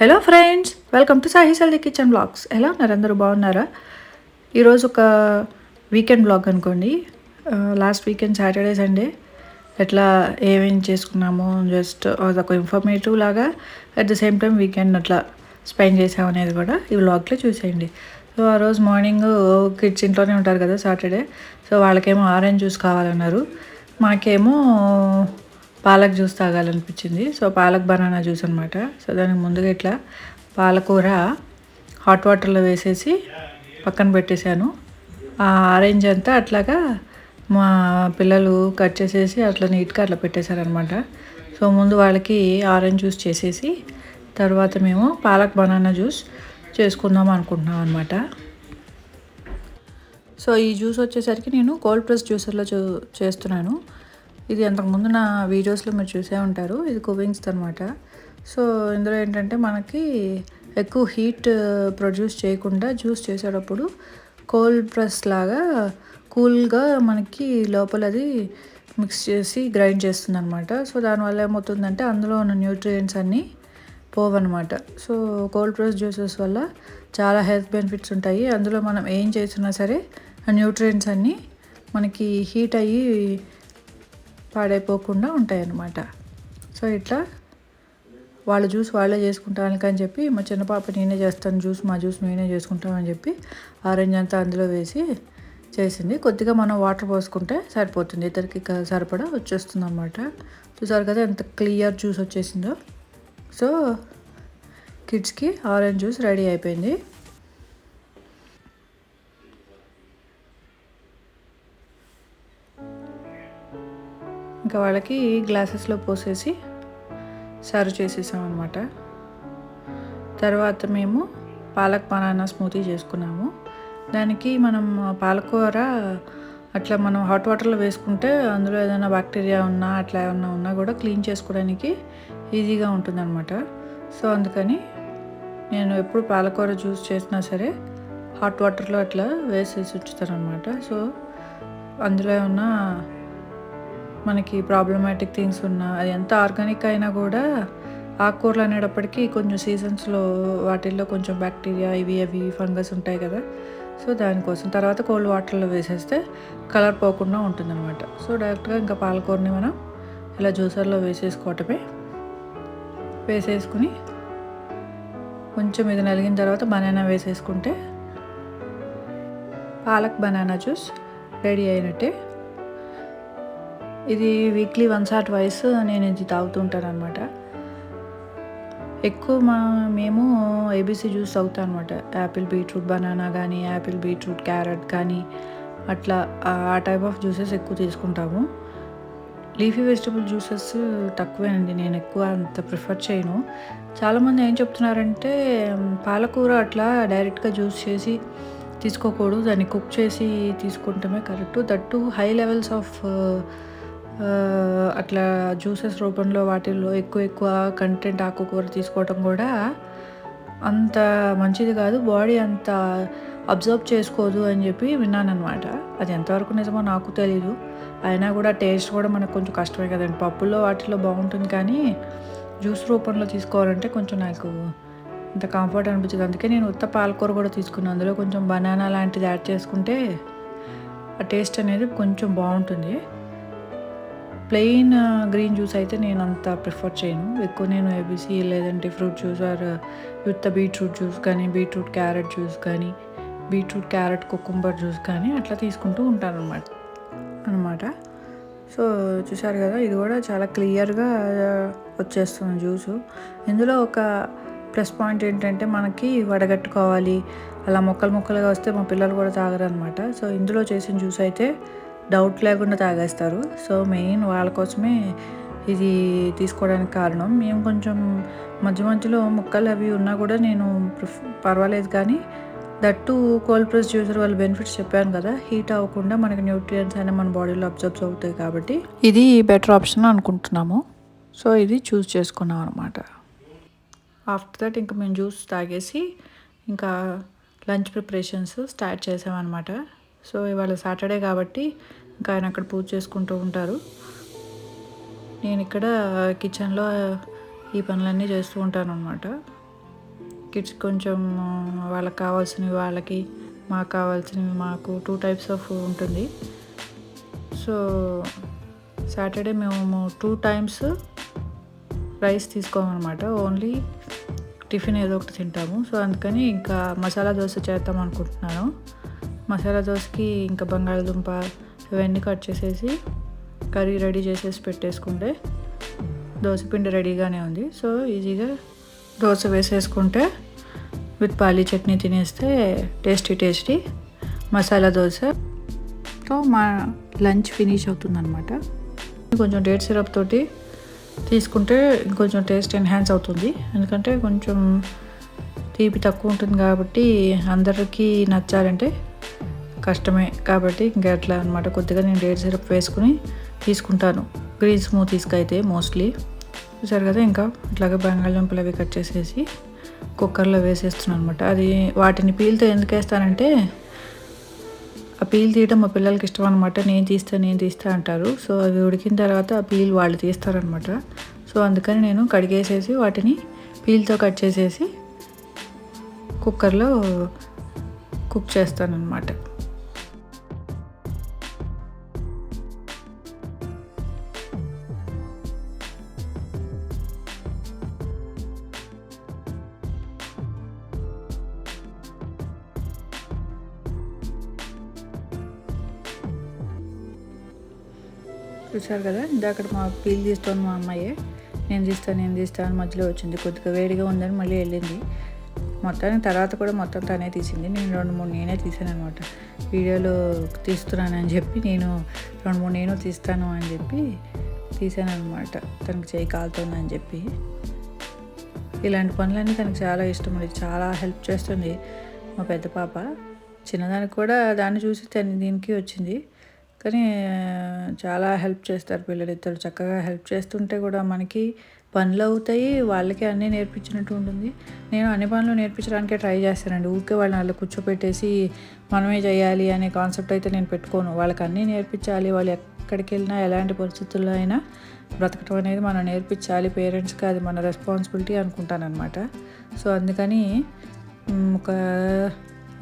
Hello friends, welcome to Sahi healthy kitchen blogs. ఎలా ఉన్నారు? అందరూ బాగున్నారా? ఈరోజు ఒక వీకెండ్ బ్లాగ్ అనుకోండి. లాస్ట్ వీకెండ్ సాటర్డే సండే ఎట్లా ఏమేం చేసుకున్నామో జస్ట్ అదొక ఇన్ఫర్మేటివ్ లాగా, at the same time weekend అట్లా స్పెండ్ చేసామనేది కూడా ఈ వ్లాగ్లో చూసేయండి. సో ఆ రోజు మార్నింగ్ కిడ్స్ ఇంట్లోనే ఉంటారు కదా సాటర్డే. సో వాళ్ళకేమో ఆరెంజ్ జ్యూస్ కావాలన్నారు, మాకేమో పాలక్ జ్యూస్ తాగాలనిపించింది. సో పాలక్ బనానా జ్యూస్ అనమాట. సో దానికి ముందుగా ఇట్లా పాలకూర హాట్ వాటర్లో వేసేసి పక్కన పెట్టేశాను. ఆ ఆరెంజ్ అంతా అట్లాగా మా పిల్లలు కట్ చేసేసి అట్లా నీట్గా అట్లా పెట్టేశారనమాట. సో ముందు వాళ్ళకి ఆరెంజ్ జ్యూస్ చేసేసి తర్వాత మేము పాలక్ బనానా జ్యూస్ చేసుకుందాం అనుకుంటున్నాం అనమాట. సో ఈ జ్యూస్ వచ్చేసరికి నేను కోల్డ్ ప్రెస్ జ్యూసర్లో చేస్తున్నాను. ఇది అంతకుముందు నా వీడియోస్లో మీరు చూసే ఉంటారు. ఇది కువింగ్స్ అనమాట. సో ఇందులో ఏంటంటే మనకి ఎక్కువ హీట్ ప్రొడ్యూస్ చేయకుండా జ్యూస్ చేసేటప్పుడు కోల్డ్ ప్రెస్ లాగా కూల్గా మనకి లోపల అది మిక్స్ చేసి గ్రైండ్ చేస్తుంది అనమాట. సో దానివల్ల ఏమవుతుందంటే అందులో ఉన్న న్యూట్రియంట్స్ అన్నీ పోవన్నమాట. సో కోల్డ్ ప్రెస్ జ్యూసెస్ వల్ల చాలా హెల్త్ బెనిఫిట్స్ ఉంటాయి. అందులో మనం ఏం చేసినా సరే ఆ న్యూట్రియంట్స్ అన్నీ మనకి హీట్ అయ్యి పాడైపోకుండా ఉంటాయి అన్నమాట. సో ఇట్లా వాళ్ళ జ్యూస్ వాళ్ళే చేసుకుంటానికి చెప్పి మా చిన్న పాప నేనే చేస్తాను జ్యూస్, మా జ్యూస్ నేనే చేసుకుంటామని చెప్పి ఆరెంజ్ అంతా అందులో వేసి చేసింది. కొద్దిగా మనం వాటర్ పోసుకుంటే సరిపోతుంది, ఇద్దరికి సరిపడా వచ్చేస్తుంది అన్నమాట. చూసారు కదా ఎంత క్లియర్ జ్యూస్ వచ్చేసిందో. సో కిడ్స్కి ఆరెంజ్ జ్యూస్ రెడీ అయిపోయింది. ఇంకా వాళ్ళకి గ్లాసెస్లో పోసేసి సర్వ్ చేసేసాం అనమాట. తర్వాత మేము పాలక్ బనానా స్మూతీ చేసుకున్నాము. దానికి మనం పాలకూర అట్లా మనం హాట్ వాటర్లో వేసుకుంటే అందులో ఏదైనా బ్యాక్టీరియా ఉన్నా అట్లా ఏమన్నా ఉన్నా కూడా క్లీన్ చేసుకోవడానికి ఈజీగా ఉంటుందన్నమాట. సో అందుకని నేను ఎప్పుడు పాలకూర జ్యూస్ చేసినా సరే హాట్ వాటర్లో అట్లా వేసేసి ఉంచుతాను అనమాట. సో అందులో ఉన్న మనకి ప్రాబ్లమాటిక్ థింగ్స్ ఉన్నా, అది ఎంత ఆర్గానిక్ అయినా కూడా ఆకుకూరలు అనేటప్పటికీ కొంచెం సీజన్స్లో వాటిల్లో కొంచెం బ్యాక్టీరియా ఇవి అవి ఫంగస్ ఉంటాయి కదా. సో దానికోసం తర్వాత కోల్డ్ వాటర్లో వేసేస్తే కలర్ పోకుండా ఉంటుందన్నమాట. సో డైరెక్ట్గా ఇంకా పాలకూరని మనం ఇలా జ్యూసర్లో వేసేసుకోవటమే. వేసేసుకుని కొంచెం ఇది నలిగిన తర్వాత బనానా వేసేసుకుంటే పాలక్ బనానా జ్యూస్ రెడీ అయినట్టే. ఇది వీక్లీ వన్స్ ఆర్ ట్వైస్ నేను ఇది తాగుతుంటాను అనమాట. ఎక్కువ మేము ఏబీసీ జ్యూస్ తాగుతాం అనమాట. యాపిల్ బీట్రూట్ బనానా కానీ, యాపిల్ బీట్రూట్ క్యారెట్ కానీ అట్లా ఆ టైప్ ఆఫ్ జ్యూసెస్ ఎక్కువ తీసుకుంటాము. లీఫీ వెజిటబుల్ జ్యూసెస్ తక్కువేనండి, నేను ఎక్కువ అంత ప్రిఫర్ చేయను. చాలామంది ఏం చెప్తున్నారంటే పాలకూర అట్లా డైరెక్ట్గా జ్యూస్ చేసి తీసుకోకూడదు, దాన్ని కుక్ చేసి తీసుకుంటమే correct. That high levels of అట్లా జ్యూసెస్ రూపంలో వాటిల్లో ఎక్కువ కంటెంట్ ఆకుకూర తీసుకోవటం కూడా అంత మంచిది కాదు, బాడీ అంత అబ్జర్వ్ చేసుకోదు అని చెప్పి విన్నాను అనమాట. అది ఎంతవరకు నిజమో నాకు తెలీదు. అయినా కూడా టేస్ట్ కూడా మనకు కొంచెం కష్టమే కదండి. పప్పుల్లో వాటిల్లో బాగుంటుంది కానీ జ్యూస్ రూపంలో తీసుకోవాలంటే కొంచెం నాకు అంత కంఫర్ట్ అనిపించదు. అందుకే నేను ఉత్త పాలకూర కూడా తీసుకున్నాను. అందులో కొంచెం బనానా లాంటిది యాడ్ చేసుకుంటే ఆ టేస్ట్ అనేది కొంచెం బాగుంటుంది. ప్లెయిన్ గ్రీన్ జ్యూస్ అయితే నేను అంత ప్రిఫర్ చేయను. ఎక్కువ నేను ఏబీసీ లేదంటే fruit juice or with beetroot juice కానీ, బీట్రూట్ క్యారెట్ జ్యూస్ కానీ, బీట్రూట్ క్యారెట్ కుకుంబర్ జ్యూస్ కానీ అట్లా తీసుకుంటూ ఉంటాను అనమాట. సో చూసారు కదా, ఇది కూడా చాలా క్లియర్గా వచ్చేస్తుంది జ్యూసు. ఇందులో ఒక ప్లస్ పాయింట్ ఏంటంటే మనకి వడగట్టుకోవాలి, అలా ముక్కలుగా వస్తే మా పిల్లలు కూడా తాగరనమాట. సో ఇందులో చేసిన జ్యూస్ అయితే డౌట్ లేకుండా తాగేస్తారు. సో మెయిన్ వాళ్ళ కోసమే ఇది తీసుకోవడానికి కారణం. మేము కొంచెం మధ్యలో ముక్కలు అవి ఉన్నా కూడా నేను పర్వాలేదు కానీ దట్టు కోల్డ్ ప్రెస్ జ్యూసర్ వాళ్ళ బెనిఫిట్స్ చెప్పాను కదా, హీట్ అవ్వకుండా మనకి న్యూట్రియంట్స్ అయినా మన బాడీలో అబ్జర్బ్స్ అవుతాయి కాబట్టి ఇది బెటర్ ఆప్షన్ అనుకుంటున్నాము. సో ఇది చూస్ చేసుకున్నాం అనమాట. ఆఫ్టర్ దట్ ఇంకా మేము జ్యూస్ తాగేసి ఇంకా లంచ్ ప్రిపరేషన్స్ స్టార్ట్ చేసామన్నమాట. సో ఇవాళ సాటర్డే కాబట్టి ఇంకా ఆయన అక్కడ పూజ చేసుకుంటూ ఉంటారు. నేను ఇక్కడ కిచెన్లో ఈ పనులన్నీ చేస్తూ ఉంటాను అనమాట. కిడ్స్ కొంచెం వాళ్ళకి కావాల్సినవి వాళ్ళకి, మాకు కావాల్సినవి మాకు 2 టైప్స్ ఆఫ్ ఉంటుంది. సో సాటర్డే మేము 2 టైమ్స్ రైస్ తీసుకోమన్నమాట. ఓన్లీ టిఫిన్ ఏదో ఒకటి తింటాము. సో అందుకని ఇంకా మసాలా దోశ చేద్దాం అనుకుంటున్నాను. మసాలా దోశకి ఇంకా బంగాళదుంప ఇవన్నీ కట్ చేసేసి కర్రీ రెడీ చేసేసి పెట్టేసుకుంటే దోశ పిండి రెడీగానే ఉంది. సో ఈజీగా దోశ వేసేసుకుంటే విత్ పల్లీ చట్నీ తినేస్తే టేస్టీ మసాలా దోశతో మా లంచ్ ఫినిష్ అవుతుందన్నమాట. కొంచెం డేట్ సిరప్ తోటి తీసుకుంటే ఇంకొంచెం టేస్ట్ ఎన్హాన్స్ అవుతుంది. ఎందుకంటే కొంచెం తీపి తక్కువ ఉంటుంది కాబట్టి అందరికీ నచ్చాలంటే కష్టమే. కాబట్టి ఇంకా అట్లా అనమాట, కొద్దిగా నేను డేట్ సిరప్ వేసుకుని తీసుకుంటాను గ్రీన్ స్మూతీస్కి అయితే మోస్ట్లీ. చూసారు కదా, ఇంకా ఇట్లాగే బంగాళదుంపలు అవి కట్ చేసేసి కుక్కర్లో వేసేస్తున్నాను అనమాట. అది వాటిని పీల్తో ఎందుకు వేస్తానంటే ఆ పీల్ తీయడం మా పిల్లలకి ఇష్టం అనమాట. నేను తీస్తా అంటారు. సో అవి ఉడికిన తర్వాత ఆ పీల్ వాళ్ళు తీస్తారనమాట. సో అందుకని నేను కడిగేసేసి వాటిని పీల్తో కట్ చేసేసి కుక్కర్లో కుక్ చేస్తానన్నమాట. చూసారు కదా, ఇందాక మా పీల్ తీస్తాను మా అమ్మాయే. నేను తీస్తాను మధ్యలో వచ్చింది. కొద్దిగా వేడిగా ఉందని మళ్ళీ వెళ్ళింది. మొత్తానికి తర్వాత కూడా మొత్తం తనే తీసింది. నేను 2-3 నేనే తీసాను అనమాట. వీడియోలో తీస్తున్నానని చెప్పి నేను 2-3 నేను తీస్తాను అని చెప్పి తీసాను అనమాట. తనకి చేయి కాలుతుందని చెప్పి. ఇలాంటి పనులన్నీ తనకు చాలా ఇష్టం. అది చాలా హెల్ప్ చేస్తుంది మా పెద్ద పాప. చిన్నదానికి కూడా దాన్ని చూసి దీనికి వచ్చింది. కానీ చాలా హెల్ప్ చేస్తారు పిల్లలిద్దరు. చక్కగా హెల్ప్ చేస్తుంటే కూడా మనకి పనులు అవుతాయి, వాళ్ళకి అన్నీ నేర్పించినట్టు ఉంటుంది. నేను అన్ని పనులు నేర్పించడానికే ట్రై చేస్తానండి. ఊరికే వాళ్ళని అలా కూర్చోపెట్టేసి మనమే చేయాలి అనే కాన్సెప్ట్ అయితే నేను పెట్టుకోను. వాళ్ళకి అన్నీ నేర్పించాలి. వాళ్ళు ఎక్కడికి వెళ్ళినా ఎలాంటి పరిస్థితుల్లో అయినా బ్రతకటం అనేది మనం నేర్పించాలి. పేరెంట్స్కి అది మన రెస్పాన్సిబిలిటీ అనుకుంటానమాట. సో అందుకని ఒక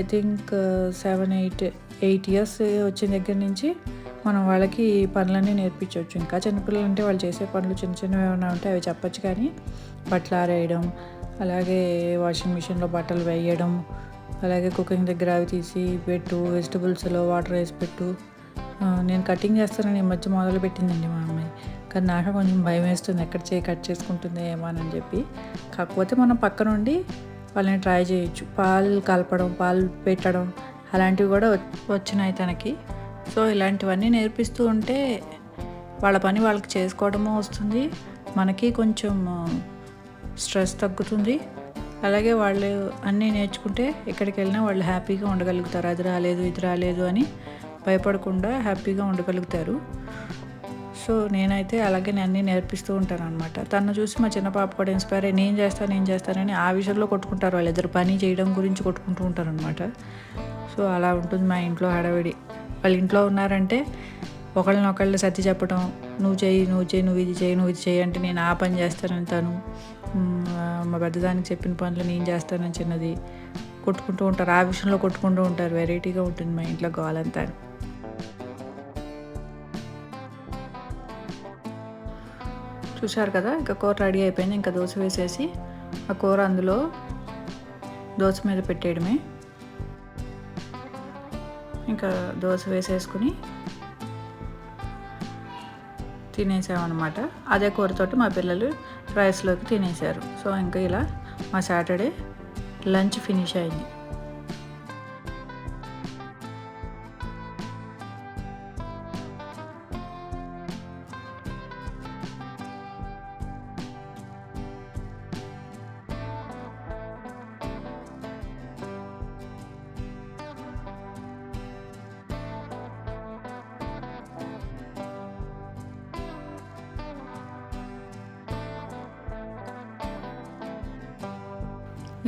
ఐ థింక్ 7-8 ఇయర్స్ వచ్చిన దగ్గర నుంచి మనం వాళ్ళకి పనులన్నీ నేర్పించవచ్చు. ఇంకా చిన్నపిల్లలు అంటే వాళ్ళు చేసే పనులు చిన్నవి ఏమైనా ఉంటే అవి చెప్పచ్చు. కానీ బట్టలు ఆరేయడం, అలాగే వాషింగ్ మిషన్లో బట్టలు వేయడం, అలాగే కుకింగ్ దగ్గర అవి తీసి పెట్టు, వెజిటబుల్స్లో వాటర్ వేసి పెట్టు. నేను కటింగ్ చేస్తానని ఈ మధ్య మొదలు పెట్టిందండి మా అమ్మాయి. కానీ నాకు కొంచెం భయం వేస్తుంది, ఎక్కడ కట్ చేసుకుంటుందో ఏమో అని చెప్పి. కాకపోతే మనం పక్క నుండి వాళ్ళని ట్రై చేయొచ్చు. పాలు కలపడం, పాలు పెట్టడం అలాంటివి కూడా వచ్చినాయి తనకి. సో ఇలాంటివన్నీ నేర్పిస్తూ ఉంటే వాళ్ళ పని వాళ్ళకి చేసుకోవడము వస్తుంది, మనకి కొంచెం స్ట్రెస్ తగ్గుతుంది. అలాగే వాళ్ళు అన్నీ నేర్చుకుంటే ఎక్కడికి వెళ్ళినా వాళ్ళు హ్యాపీగా ఉండగలుగుతారు. అది రాలేదు ఇది రాలేదు అని భయపడకుండా హ్యాపీగా ఉండగలుగుతారు. సో నేనైతే అలాగే అన్నీ నేర్పిస్తూ ఉంటాను అనమాట. తను చూసి మా చిన్న పాప కూడా ఇన్స్పైర్ అయ్యి నేను చేస్తానని ఆ విషయంలో కొట్టుకుంటారు. వాళ్ళిద్దరు పని చేయడం గురించి కొట్టుకుంటూ ఉంటారు అనమాట. సో అలా ఉంటుంది మా ఇంట్లో హడావిడి. వాళ్ళ ఇంట్లో ఉన్నారంటే ఒకళ్ళనొకళ్ళు సర్ది చెప్పడం, నువ్వు ఇది చేయి అంటే నేను ఆ పని చేస్తానని తను, మా పెద్దదానికి చెప్పిన పనులు నేను చేస్తానని చిన్నది కొట్టుకుంటూ ఉంటారు. ఆ విషయంలో కొట్టుకుంటూ ఉంటారు. వెరైటీగా ఉంటుంది మా ఇంట్లో గోలంతా. చూశారు కదా, ఇంకా కూర రెడీ అయిపోయింది. ఇంకా దోశ వేసేసి ఆ కూర అందులో దోశ మీద పెట్టేయడమే. ఇంకా దోశ వేసేసుకుని తినేసామన్నమాట. అదే కూరతోటి మా పిల్లలు రైస్లోకి తినేసారు. సో ఇంకా ఇలా మా సాటర్డే లంచ్ ఫినిష్ అయింది.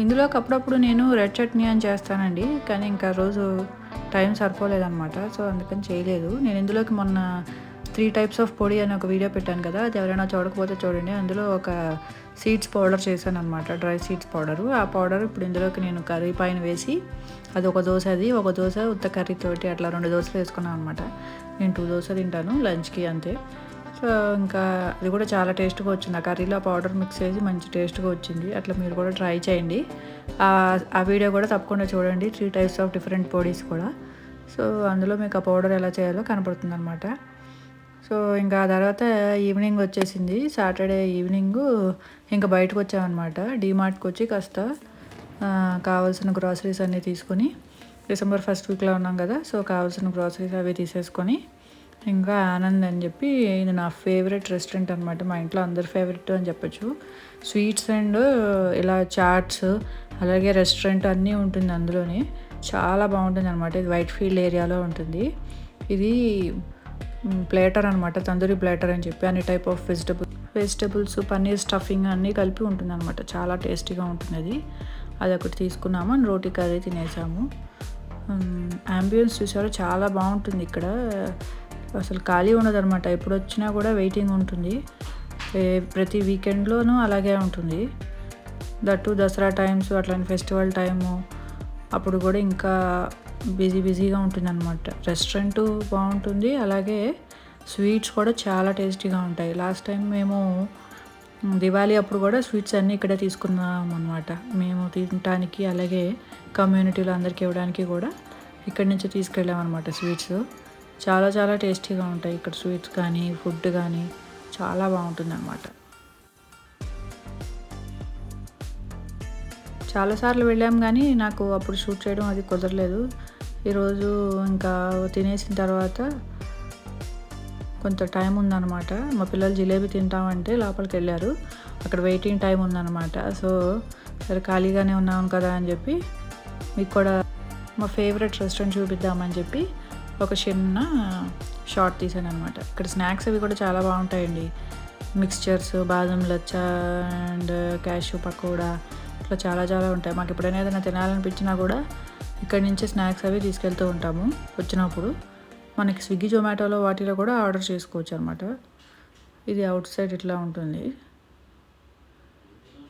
ఇందులోకి అప్పుడప్పుడు నేను రెడ్ చట్నీ అని చేస్తానండి, కానీ ఇంకా రోజు టైం సరిపోలేదన్నమాట. సో అందుకని చేయలేదు. నేను ఇందులోకి మొన్న 3 టైప్స్ ఆఫ్ పొడి అని ఒక వీడియో పెట్టాను కదా, అది ఎవరైనా చూడకపోతే చూడండి. అందులో ఒక సీడ్స్ పౌడర్ చేశాను అనమాట, డ్రై సీడ్స్ పౌడరు. ఆ పౌడర్ ఇప్పుడు ఇందులోకి నేను కర్రీ పైన వేసి, అది ఒక దోశ, ఒక దోశ ఉత్త కర్రీతోటి అట్లా 2 దోశలు వేసుకున్నాను అనమాట. నేను 2 దోశ తింటాను లంచ్కి అంతే. సో ఇంకా అది కూడా చాలా టేస్ట్గా వచ్చింది. ఆ కర్రీలో పౌడర్ మిక్స్ చేసి మంచి టేస్ట్గా వచ్చింది. అట్లా మీరు కూడా ట్రై చేయండి. ఆ వీడియో కూడా తప్పకుండా చూడండి, 3 టైప్స్ ఆఫ్ డిఫరెంట్ పొడీస్ కూడా. సో అందులో మీకు ఆ పౌడర్ ఎలా చేయాలో కనపడుతుంది అనమాట. సో ఇంకా ఆ తర్వాత ఈవినింగ్ వచ్చేసింది, సాటర్డే ఈవినింగు. ఇంకా బయటకు వచ్చామన్నమాట, డీమార్ట్కి వచ్చి కాస్త కావాల్సిన గ్రాసరీస్ అన్నీ తీసుకొని, డిసెంబర్ 1st వీక్లో ఉన్నాం కదా, సో కావాల్సిన గ్రాసరీస్ అవి తీసేసుకొని ఇంకా ఆనంద్ అని చెప్పి, ఇది నా ఫేవరెట్ రెస్టారెంట్ అనమాట. మా ఇంట్లో అందరి ఫేవరెట్ అని చెప్పచ్చు. స్వీట్స్ అండ్ ఇలా చాట్స్, అలాగే రెస్టారెంట్ అన్నీ ఉంటుంది అందులోనే. చాలా బాగుంటుంది అనమాట. ఇది వైట్ ఫీల్డ్ ఏరియాలో ఉంటుంది. ఇది ప్లేటర్ అనమాట, తందూరి ప్లేటర్ అని చెప్పి అన్ని type of vegetables, paneer stuffing అన్నీ కలిపి ఉంటుంది అనమాట. చాలా టేస్టీగా ఉంటుంది. అది ఒకటి తీసుకున్నాము, రోటీ కర్రీ తినేసాము. అంబియన్స్ చూసారో చాలా బాగుంటుంది ఇక్కడ, అసలు ఖాళీ ఉండదు అనమాట. ఎప్పుడు వచ్చినా కూడా వెయిటింగ్ ఉంటుంది. ప్రతి వీకెండ్లోనూ అలాగే ఉంటుంది. దట్టు దసరా టైమ్స్, అట్లాంటి ఫెస్టివల్ టైము అప్పుడు కూడా ఇంకా బిజీగా ఉంటుంది అనమాట. రెస్టారెంట్ బాగుంటుంది, అలాగే స్వీట్స్ కూడా చాలా టేస్టీగా ఉంటాయి. లాస్ట్ టైం మేము దివాళీ అప్పుడు కూడా స్వీట్స్ అన్నీ ఇక్కడే తీసుకున్నాం అనమాట. మేము తినటానికి, అలాగే కమ్యూనిటీలో అందరికీ ఇవ్వడానికి కూడా ఇక్కడి నుంచి తీసుకెళ్ళామన్నమాట. స్వీట్స్ చాలా చాలా టేస్టీగా ఉంటాయి ఇక్కడ. స్వీట్స్ కానీ, ఫుడ్ కానీ చాలా బాగుంటుంది అనమాట. చాలాసార్లు వెళ్ళాము కానీ నాకు అప్పుడు షూట్ చేయడం అది కుదరలేదు. ఈరోజు ఇంకా తినేసిన తర్వాత కొంత టైం ఉందన్నమాట. మా పిల్లలు జిలేబీ తింటామంటే లోపలికి వెళ్ళారు, అక్కడ వెయిటింగ్ టైం ఉందన్నమాట. సో సరే ఖాళీగానే ఉన్నాం కదా అని చెప్పి మీకు కూడా మా ఫేవరెట్ రెస్టారెంట్ చూపిద్దామని చెప్పి ఒక చిన్న షార్ట్ తీసాను అనమాట. ఇక్కడ స్నాక్స్ అవి కూడా చాలా బాగుంటాయండి. మిక్స్చర్స్, బాదం లచ్చా అండ్ క్యాష్యూ పకోడా, ఇట్లా చాలా చాలా ఉంటాయి. మాకు ఎప్పుడైనా ఏదైనా తినాలనిపించినా కూడా ఇక్కడి నుంచి స్నాక్స్ అవి తీసుకెళ్తూ ఉంటాము వచ్చినప్పుడు. మనకి స్విగ్గీ, జొమాటోలో వాటిలో కూడా ఆర్డర్ చేసుకోవచ్చు అనమాట. ఇది అవుట్ సైడ్ ఇట్లా ఉంటుంది.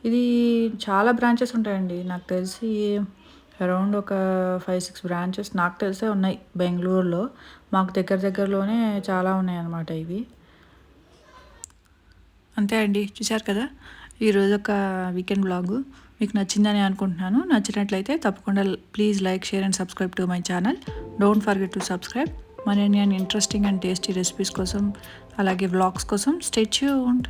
ఇది చాలా బ్రాంచెస్ ఉంటాయండి, నాకు తెలిసి అరౌండ్ ఒక 5-6 బ్రాంచెస్ నాకు తెలిసే ఉన్నాయి బెంగళూరులో. మాకు దగ్గరలోనే చాలా ఉన్నాయి అన్నమాట ఇవి. అంతే అండి, చూశారు కదా ఈరోజు ఒక వీకెండ్ వ్లాగు. మీకు నచ్చిందని అనుకుంటున్నాను. నచ్చినట్లయితే తప్పకుండా please like, share and subscribe to my channel. Don't forget to subscribe. మరిన్ని ఇంట్రెస్టింగ్ అండ్ టేస్టీ రెసిపీస్ కోసం, అలాగే వ్లాగ్స్ కోసం స్టే ట్యూన్డ్.